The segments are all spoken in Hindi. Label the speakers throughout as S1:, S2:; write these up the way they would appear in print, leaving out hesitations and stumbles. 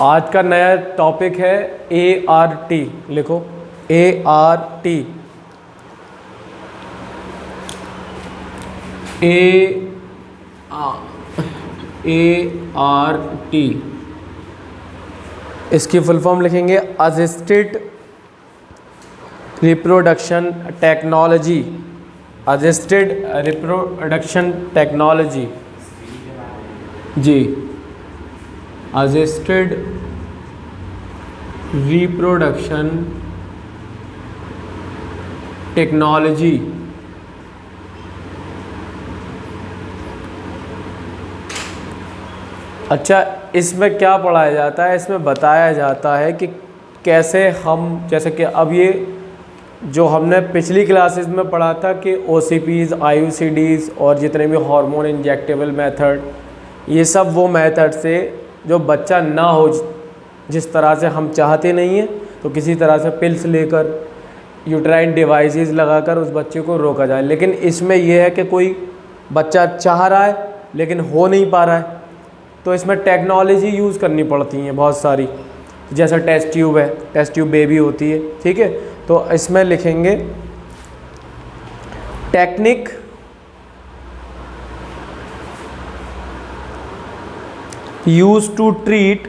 S1: आज का नया टॉपिक है ART। लिखो ART। ART इसकी फुल फॉर्म लिखेंगे assisted reproduction technology. Assisted reproduction technology जी, असिस्टेड रिप्रोडक्शन टेक्नोलॉजी। अच्छा, इसमें क्या पढ़ाया जाता है? इसमें बताया जाता है कि कैसे हम, जैसे कि अब ये जो हमने पिछली क्लासेस में पढ़ा था कि OCPs, IUCDs और जितने भी हार्मोन इंजेक्टेबल मेथड, ये सब वो मेथड से जो बच्चा ना हो, जिस तरह से हम चाहते नहीं हैं, तो किसी तरह से पिल्स लेकर यूट्राइन डिवाइसेस लगाकर उस बच्चे को रोका जाए। लेकिन इसमें यह है कि कोई बच्चा चाह रहा है लेकिन हो नहीं पा रहा है, तो इसमें टेक्नोलॉजी यूज़ करनी पड़ती हैं बहुत सारी, जैसा टेस्ट ट्यूब है, टेस्ट ट्यूब बेबी होती है, ठीक है। तो इसमें लिखेंगे technique use to treat,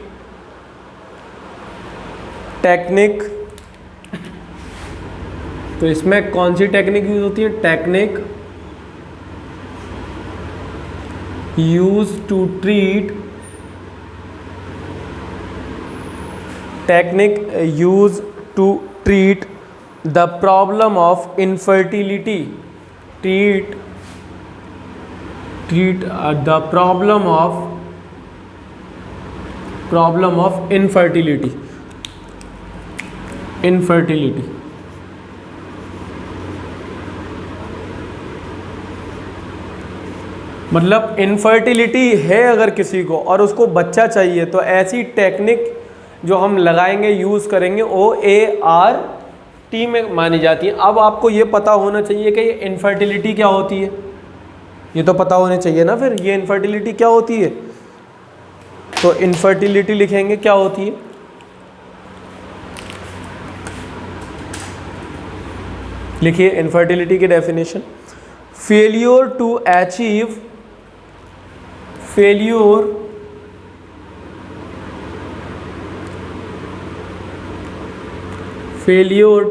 S1: technique, तो इसमें कौन सी टेक्निक यूज होती है? Technique use to treat, technique use to treat the problem of infertility, treat the problem of infertility. मतलब इनफर्टिलिटी है अगर किसी को और उसको बच्चा चाहिए, तो ऐसी टेक्निक जो हम लगाएंगे, यूज़ करेंगे, वो ART में मानी जाती है। अब आपको ये पता होना चाहिए कि ये इनफर्टिलिटी क्या होती है, ये तो पता होना चाहिए ना। फिर ये इनफर्टिलिटी क्या होती है, तो इनफर्टिलिटी लिखेंगे क्या होती है। लिखिए इनफर्टिलिटी की definition, failure to achieve, failure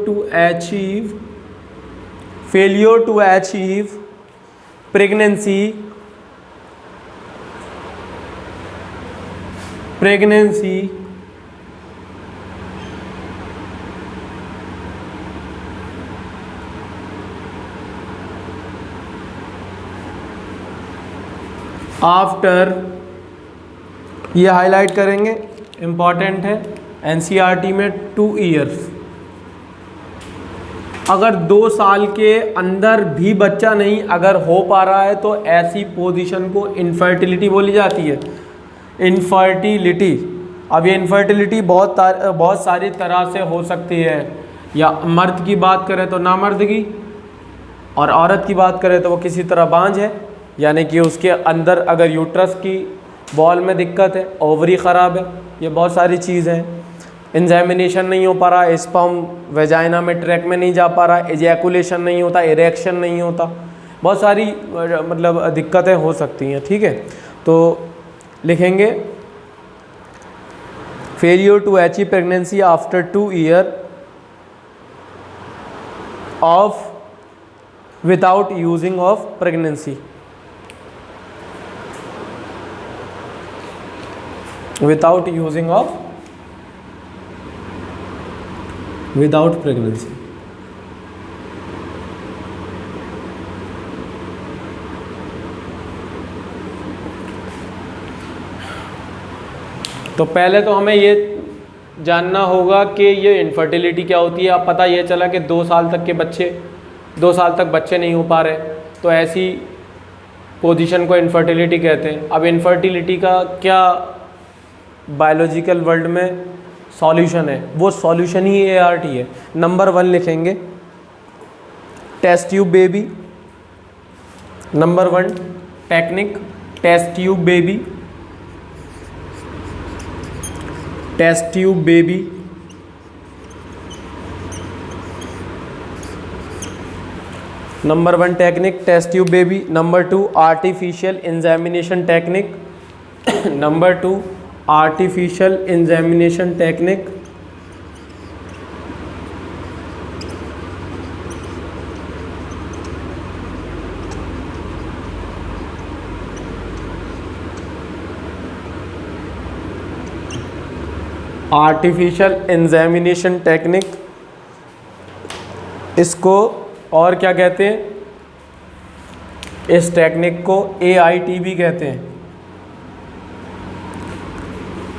S1: to achieve pregnancy after, ये हाईलाइट करेंगे, इम्पॉर्टेंट है, NCERT में 2 years। अगर 2 साल के अंदर भी बच्चा नहीं अगर हो पा रहा है, तो ऐसी पोजीशन को इनफर्टिलिटी बोली जाती है। इनफर्टिलिटी, अब ये इनफर्टिलिटी बहुत सारी तरह से हो सकती है, या मर्द की बात करें तो नामर्दगी, और औरत की बात करें तो वो किसी तरह बांझ है, यानी कि उसके अंदर अगर यूट्रस की बॉल में दिक्कत है, ओवरी ख़राब है, ये बहुत सारी चीज़ हैं। इंजामिनेशन नहीं हो पा रहा, स्पर्म वेजाइना में ट्रैक में नहीं जा पा रहा, एजैकुलेशन नहीं होता, इरेक्शन नहीं होता, बहुत सारी मतलब दिक्कतें हो सकती हैं, ठीक है। तो लिखेंगे failure to achieve pregnancy after 2 years of without using of pregnancy, without pregnancy. तो पहले तो हमें ये जानना होगा कि ये इनफर्टिलिटी क्या होती है। अब पता ये चला कि 2 साल तक बच्चे नहीं हो पा रहे, तो ऐसी पोजीशन को इनफर्टिलिटी कहते हैं। अब इनफर्टिलिटी का क्या बायोलॉजिकल वर्ल्ड में सॉल्यूशन है, वो सॉल्यूशन ही ART है। नंबर 1 लिखेंगे test tube baby, number 1 technique test tube baby. Test tube baby, number 1 technique test tube baby. Number 2 artificial insemination technique, number 2 artificial insemination technique. Artificial insemination technique, इसको और क्या कहते हैं? इस टेक्निक को AIT भी कहते हैं।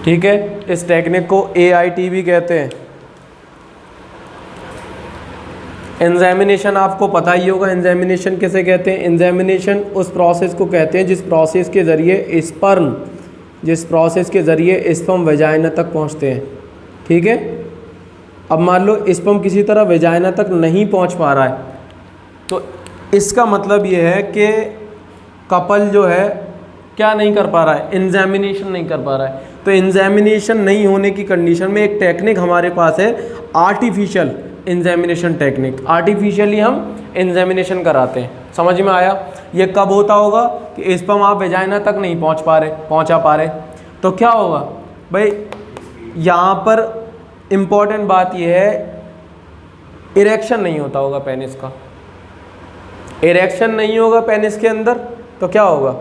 S1: ठीक है, इस टेक्निक को AIT भी कहते हैं। इंजेमिनेशन आपको पता ही होगा, इंजेमिनेशन किसे कहते हैं? इंजेमिनेशन उस प्रोसेस को कहते हैं जिस प्रोसेस के ज़रिए स्पर्म वेजाइना तक पहुंचते हैं। ठीक है, अब मान लो स्पर्म किसी तरह वेजाइना तक नहीं पहुंच पा रहा है, तो इसका मतलब ये है कि कपल जो है क्या नहीं कर पा रहा है? इंजेमिनेशन नहीं कर पा रहा है। तो इंजेमिनेशन नहीं होने की कंडीशन में एक टेक्निक हमारे पास है, आर्टिफिशियल इंजेमिनेशन टेक्निक। आर्टिफिशियली हम इंजेमिनेशन कराते हैं। समझ में आया? ये कब होता होगा कि स्पर्म आप वेजाइना तक नहीं पहुंचा पा रहे, तो क्या होगा भाई? यहाँ पर इम्पॉर्टेंट बात यह है, इरेक्शन नहीं होता होगा पेनिस का। इरेक्शन नहीं होगा पेनिस के अंदर, तो क्या होगा?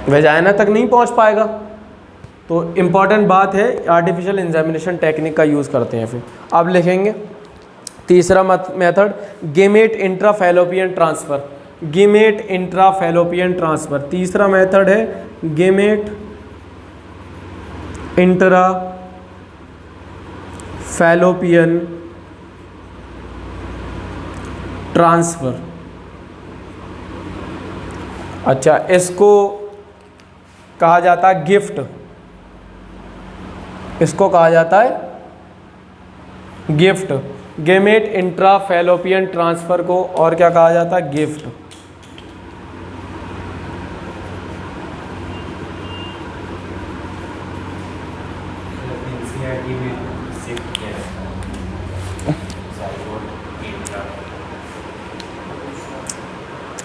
S1: वेजाइना तक नहीं पहुंच पाएगा। तो इम्पॉर्टेंट बात है, आर्टिफिशियल इंजेमिनेशन टेक्निक का यूज़ करते हैं। फिर अब लिखेंगे तीसरा method, gamete intrafallopian transfer. Gamete intrafallopian transfer तीसरा मेथड है, गेमेट इंट्राफैलोपियन ट्रांसफ़र। अच्छा, इसको कहा जाता है गिफ्ट। इसको कहा जाता है गिफ्ट। गेमेट इंट्राफैलोपियन ट्रांसफ़र को और क्या कहा जाता है? गिफ्ट।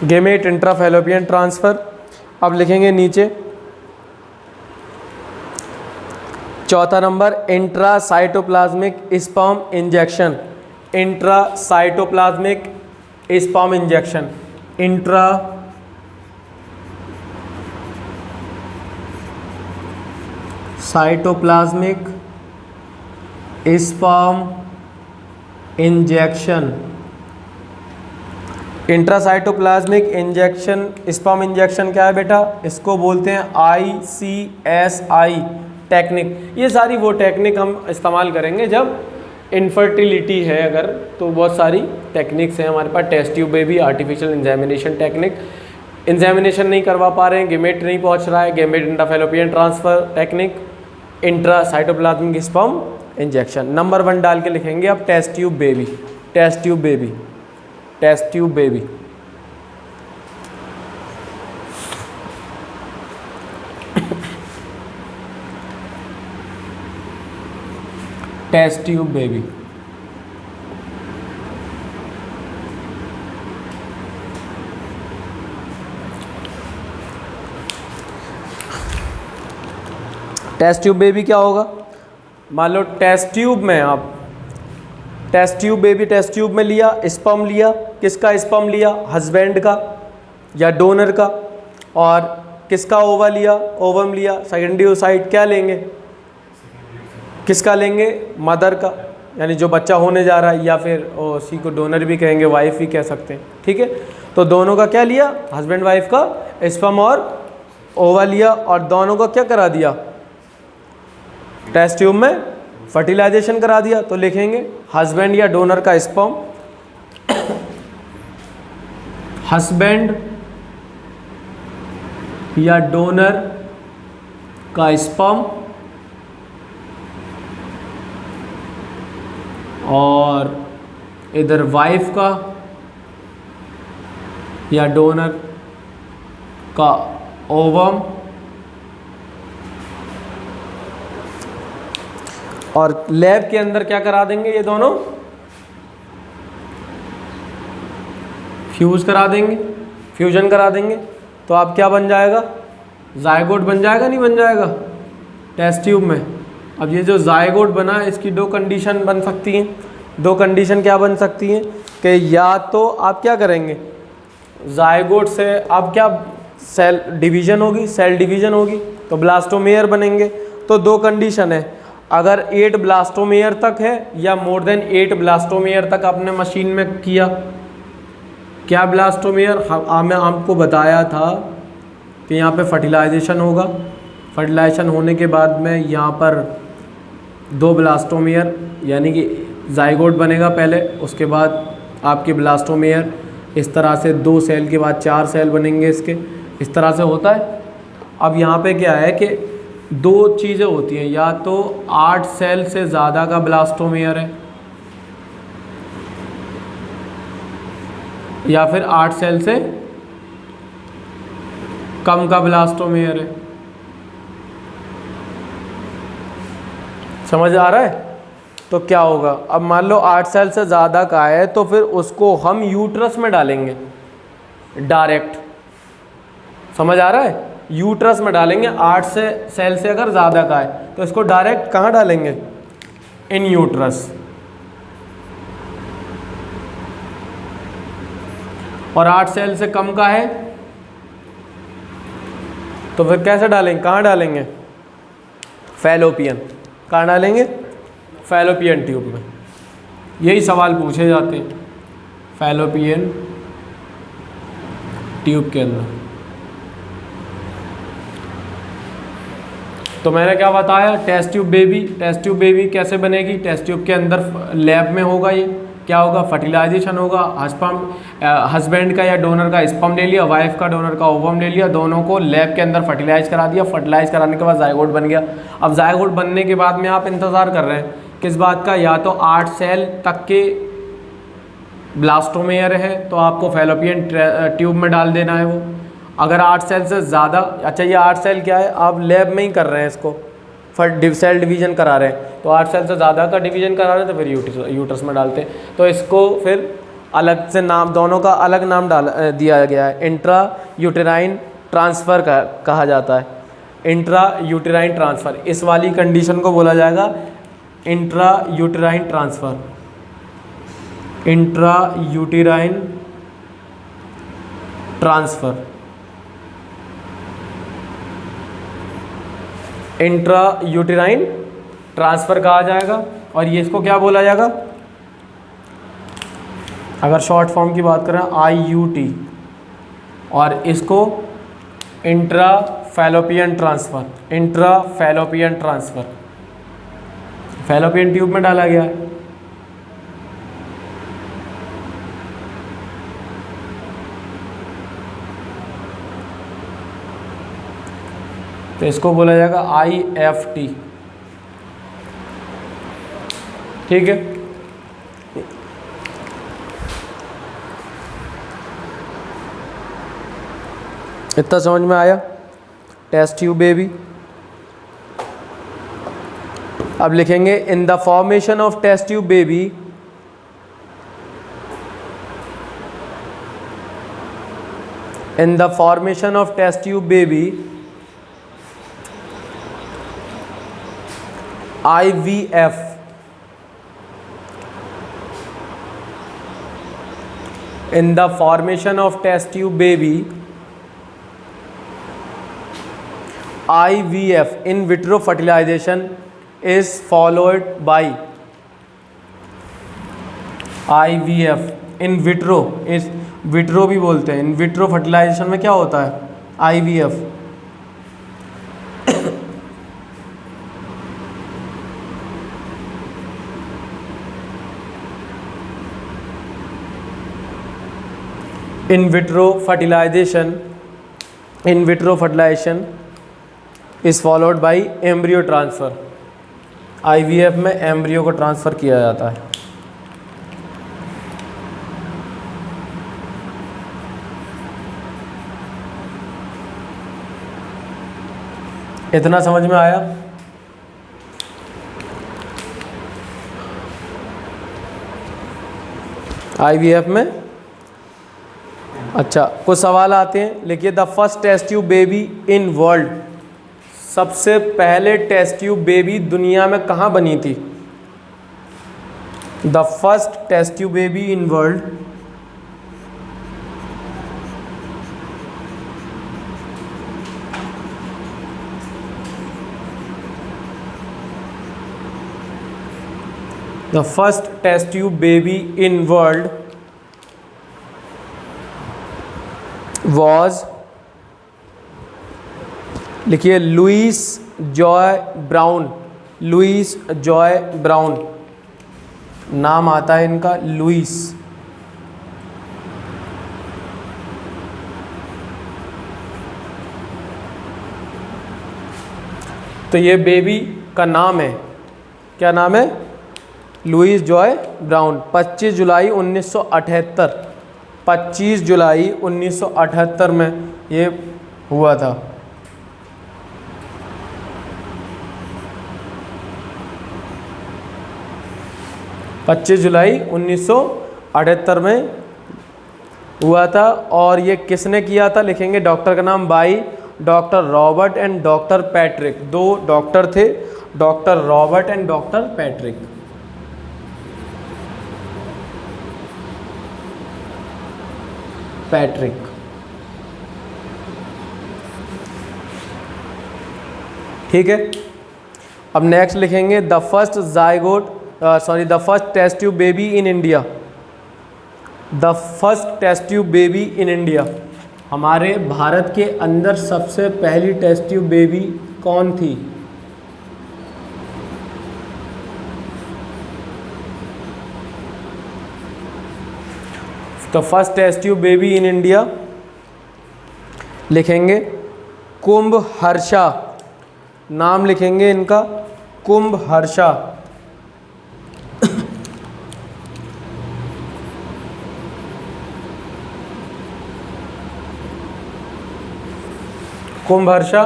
S1: Gamete intrafallopian transfer. अब लिखेंगे नीचे चौथा number, intracytoplasmic sperm injection. Intracytoplasmic sperm injection, intracytoplasmic sperm injection. Intracytoplasmic injection sperm injection क्या है बेटा? इसको बोलते हैं ICSI टेक्निक। ये सारी वो टेक्निक हम इस्तेमाल करेंगे जब इनफर्टिलिटी है अगर, तो बहुत सारी टेक्निक्स हैं हमारे पास। Test tube baby, artificial insemination technique, insemination नहीं करवा पा रहे हैं, गेमेट नहीं पहुंच रहा है, gamete intrafallopian transfer technique, intracytoplasmic sperm injection. Number 1 डाल के लिखेंगे अब test tube baby. Test tube baby, test tube baby. Test tube baby. Test tube baby क्या होगा? मान लो टेस्ट ट्यूब में आप test tube baby, test tube में लिया, स्पर्म लिया। किसका स्पर्म लिया? हस्बैंड का या डोनर का। और किसका ओवा लिया? ओवम लिया। सेकेंडरी ओसाइट क्या लेंगे? किसका लेंगे? मदर का, यानी जो बच्चा होने जा रहा है, या फिर उसी को डोनर भी कहेंगे, वाइफ भी कह सकते हैं। ठीक है, तो दोनों का क्या लिया? हस्बैंड वाइफ का स्पर्म और ओवा लिया, और दोनों का क्या करा दिया? टेस्ट ट्यूब में फर्टिलाइजेशन करा दिया। तो लिखेंगे हस्बैंड या डोनर का स्पर्म, हस्बैंड या डोनर का स्पर्म और इधर वाइफ का या डोनर का ओवम और लैब के अंदर क्या करा देंगे, ये दोनों फ्यूज करा देंगे, फ्यूजन करा देंगे, तो आप क्या बन जाएगा, जायगोट बन जाएगा, नहीं बन जाएगा टेस्ट ट्यूब में। अब ये जो जायगोट बना इसकी दो कंडीशन बन सकती हैं। दो कंडीशन क्या बन सकती हैं कि या तो आप क्या करेंगे, जायगोट से अब क्या सेल डिवीजन होगी, सेल डिवीजन होगी तो ब्लास्टोमेयर बनेंगे। तो दो कंडीशन है, अगर 8 ब्लास्टोमेयर तक है या मोर देन 8 ब्लास्टोमेयर तक आपने मशीन में किया। क्या ब्लास्टोमेयर, मैं आपको बताया था कि यहाँ पे फर्टिलाइजेशन होगा, फर्टिलाइजेशन होने के बाद में यहाँ पर 2 ब्लास्टोमेयर यानी कि जाइगोट बनेगा पहले, उसके बाद आपके ब्लास्टोमेयर इस तरह से 2 सेल के बाद 4 सेल बनेंगे इसके, इस तरह से होता है। अब यहाँ पे क्या है कि 2 चीज़ें होती हैं, या तो 8 सेल से ज़्यादा का ब्लास्टोमेयर है या फिर 8 सेल से कम का ब्लास्टोमेयर है। समझ आ रहा है? तो क्या होगा, अब मान लो 8 सेल से ज़्यादा का है तो फिर उसको हम यूट्रस में डालेंगे डायरेक्ट। समझ आ रहा है? यूट्रस में डालेंगे। 8 से सेल से अगर ज़्यादा का है तो इसको डायरेक्ट कहाँ डालेंगे, इन यूट्रस। और 8 सेल से कम का है तो फिर कैसे डालेंगे, कहाँ डालेंगे, फैलोपियन। कहाँ डालेंगे, फैलोपियन ट्यूब में। यही सवाल पूछे जाते हैं फैलोपियन ट्यूब के अंदर। तो मैंने क्या बताया, test tube baby. Test tube baby कैसे बनेगी, टेस्ट ट्यूब के अंदर लैब में होगा, ये क्या होगा, फर्टिलाइजेशन होगा। हस्बैंड का या डोनर का स्पर्म ले लिया, वाइफ का डोनर का ओवम ले लिया, दोनों को लैब के अंदर फर्टिलाइज करा दिया। फर्टिलाइज कराने के बाद जायगोट बन गया। अब जायगोट बनने के बाद में आप इंतज़ार कर रहे हैं किस बात का, या तो 8 सेल तक के ब्लास्टोमेयर है तो आपको फैलोपियन ट्यूब में डाल देना है वो। अगर 8 सेल से ज़्यादा, अच्छा ये 8 सेल क्या है, आप लैब में ही कर रहे हैं इसको, सेल डिवीजन करा रहे हैं, तो 8 सेल से ज़्यादा का डिवीजन करा रहे हैं तो फिर यूट्रस में डालते हैं। तो इसको फिर अलग से नाम, दोनों का अलग नाम दिया गया है, इंट्रा यूटेराइन ट्रांसफ़र कहा जाता है। इंट्रा यूटेराइन ट्रांसफ़र, इस वाली कंडीशन को बोला जाएगा intra uterine transfer. Intra uterine transfer, intra uterine transfer कहा जाएगा। और ये इसको क्या बोला जाएगा, अगर शॉर्ट फॉर्म की बात करें IUT, और इसको intra fallopian transfer. Intra fallopian transfer fallopian tube में डाला गया है। तो इसको बोला जाएगा IFT। ठीक है, इतना समझ में आया टेस्ट ट्यूब बेबी। अब लिखेंगे in the formation of test tube baby in the formation of test tube baby, IVF, in the formation of test tube baby, IVF, in vitro fertilization is followed by IVF, in vitro is, vitro भी बोलते हैं, इन विट्रो फर्टिलाइजेशन में क्या होता है, IVF। In vitro fertilization is followed by embryo transfer. IVF में एम्ब्रियो को ट्रांसफ़र किया जाता है। इतना समझ में आया? IVF में। अच्छा, कुछ सवाल आते हैं, लिखिए the first test tube baby in world, सबसे पहले टेस्ट ट्यूब बेबी दुनिया में कहाँ बनी थी? The first test tube baby in world, the first test tube baby in world was, लिखिए Louise Joy Brown, Louise Joy Brown नाम आता है इनका, लुइस। तो ये बेबी का नाम है, क्या नाम है? Louise Joy Brown. 25 जुलाई 1978, 25 जुलाई 1978 में ये हुआ था। पच्चीस जुलाई 1978 में हुआ था। और ये किसने किया था? लिखेंगे डॉक्टर का नाम by doctor Robert and doctor Patrick. दो डॉक्टर थे, doctor Robert and doctor Patrick. Patrick. ठीक है, अब नेक्स्ट लिखेंगे the first zygote the first test tube baby in India. The first test tube baby in India, हमारे भारत के अंदर सबसे पहली टेस्ट ट्यूब बेबी कौन थी? The first test tube baby in India, लिखेंगे कुंभ हर्षा, नाम लिखेंगे इनका कुंभ हर्षा। कुंभ हर्षा,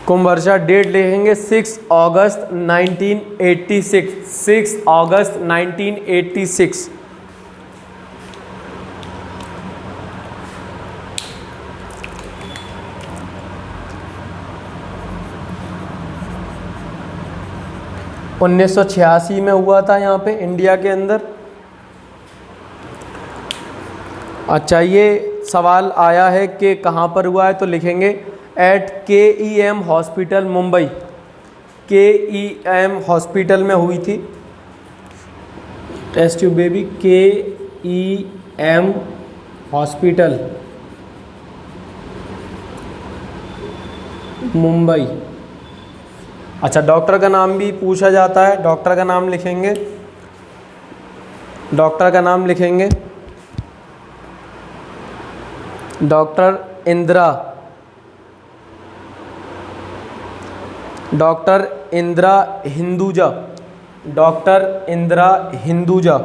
S1: कुंभ हर्षा। डेट लिखेंगे 6 अगस्त 1986, 6 अगस्त 1986। उन्नीस सौ 86 में हुआ था यहाँ पे इंडिया के अंदर। अच्छा, ये सवाल आया है कि कहाँ पर हुआ है, तो लिखेंगे at KEM hospital Mumbai, KEM hospital में हुई थी test tube baby, KEM hospital Mumbai. अच्छा, डॉक्टर का नाम भी पूछा जाता है, डॉक्टर का नाम लिखेंगे, डॉक्टर का नाम लिखेंगे doctor Indira, doctor Indira Hinduja, doctor Indira Hinduja.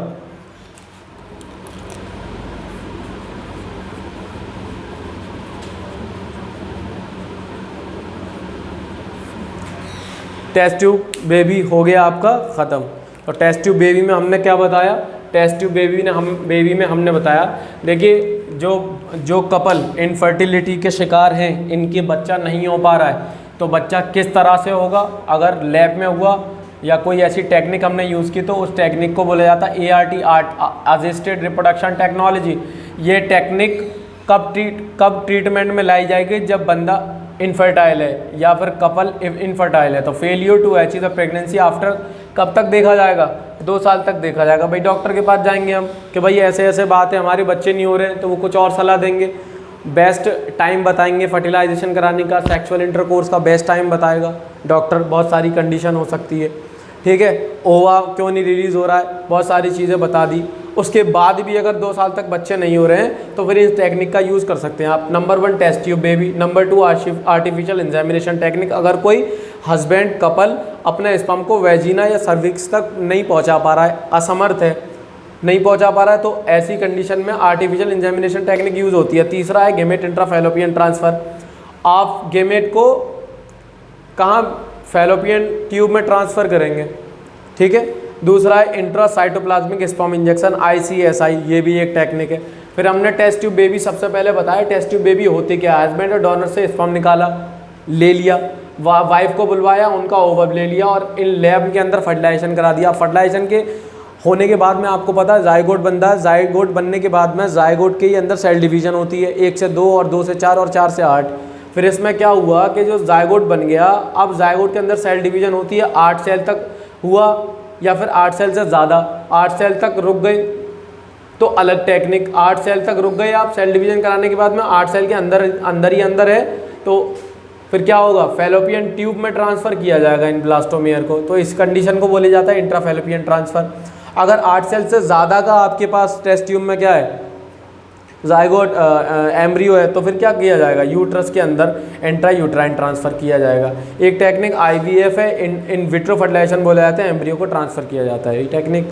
S1: Test tube baby हो गया आपका ख़त्म। और टेस्ट ट्यूब बेबी में हमने क्या बताया? टेस्ट ट्यूब बेबी में हमने बताया, देखिए जो कपल इनफर्टिलिटी के शिकार हैं, इनके बच्चा नहीं हो पा रहा है, तो बच्चा किस तरह से होगा? अगर लैब में हुआ या कोई ऐसी टेक्निक हमने यूज़ की तो उस टेक्निक को बोला जाता है ART, असिस्टेड रिप्रोडक्शन टेक्नोलॉजी। ये टेक्निक कब ट्रीटमेंट में लाई जाएगी? जब बंदा इनफर्टाइल है या फिर कपल इनफर्टाइल है। तो failure to achieve the pregnancy after कब तक देखा जाएगा? 2 साल तक देखा जाएगा। भाई डॉक्टर के पास जाएंगे हम कि भाई ऐसे ऐसे बात है, हमारे बच्चे नहीं हो रहे हैं, तो वो कुछ और सलाह देंगे, बेस्ट टाइम बताएंगे फर्टिलाइजेशन कराने का, सेक्सुअल इंटरकोर्स का बेस्ट टाइम बताएगा डॉक्टर। बहुत सारी कंडीशन हो सकती है, ठीक है, ओवा क्यों नहीं रिलीज़ हो रहा है, बहुत सारी चीज़ें बता दी। उसके बाद भी अगर 2 साल तक बच्चे नहीं हो रहे हैं तो फिर इस टेक्निक का यूज़ कर सकते हैं आप। Number 1 test tube baby, number 2 artificial insemination technique. अगर कोई हस्बैंड कपल अपने स्पर्म को वेजिना या सर्विक्स तक नहीं पहुंचा पा रहा है, असमर्थ है, नहीं पहुंचा पा रहा है, तो ऐसी कंडीशन में आर्टिफिशियल इंसेमिनेशन टेक्निक यूज़ होती है। तीसरा है गेमेट इंट्राफैलोपियन ट्रांसफ़र। आप गेमेट को कहाँ? फैलोपियन ट्यूब में ट्रांसफ़र करेंगे, ठीक है। दूसरा है इंट्रासाइटोप्लाज्मिक स्पर्म इंजेक्शन, ICSI, ये भी एक टेक्निक है। फिर हमने टेस्ट ट्यूब बेबी सबसे पहले बताया। टेस्ट ट्यूब बेबी होती क्या, हस्बैंड और डोनर से स्पर्म निकाला, ले लिया, वाइफ को बुलवाया, उनका ओवम ले लिया और इन लैब के अंदर फर्टिलाइजेशन करा दिया। फर्टिलाइजेशन के होने के बाद में आपको पता है जाइगोट बनता है। जाइगोट बनने के बाद में जाइगोट के ही अंदर सेल डिवीजन होती है, 1 से 2 और 2 से 4 और 4 से 8। फिर इसमें क्या हुआ कि जो जाइगोट बन गया, अब जाइगोट के अंदर सेल डिवीजन होती है, 8 सेल तक हुआ या फिर 8 सेल से ज़्यादा, 8 सेल तक रुक गए तो अलग टेक्निक, 8 सेल तक रुक गए आप सेल डिवीजन कराने के बाद में, 8 सेल के अंदर है तो फिर क्या होगा, फैलोपियन ट्यूब में ट्रांसफ़र किया जाएगा इन ब्लास्टोमेयर को। तो इस कंडीशन को बोले जाता है इंट्राफैलोपियन ट्रांसफ़र। अगर 8 सेल से ज़्यादा का आपके पास टेस्ट ट्यूब में क्या है, जाइगोट एम्ब्रियो है, तो फिर क्या किया जाएगा, यूट्रस के अंदर इंट्रा यूट्राइन ट्रांसफ़र किया जाएगा। एक टेक्निक IVF है, इन विट्रो फर्टिलाइजेशन बोला जाता है, एम्ब्रियो को ट्रांसफ़र किया जाता है, ये टेक्निक।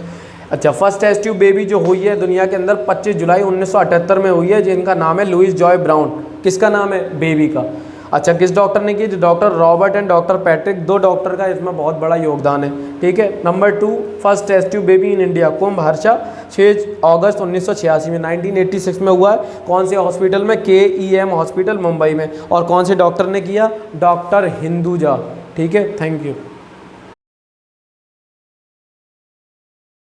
S1: अच्छा, फर्स्ट टेस्ट ट्यूब बेबी जो हुई है दुनिया के अंदर 25 जुलाई 1978 में हुई है, जिनका नाम है लुइस जॉय ब्राउन। किसका नाम है, बेबी का। अच्छा, किस डॉक्टर ने की, doctor Robert and doctor Patrick, 2 doctor का इसमें बहुत बड़ा योगदान है, ठीक है। Number 2, first test tube baby in India, कुंभ हर्षा, 6 अगस्त 1986 में, 1986 में हुआ है। कौन से हॉस्पिटल में, KEM हॉस्पिटल मुंबई में। और कौन से डॉक्टर ने किया, डॉक्टर हिंदुजा, ठीक है। Thank you.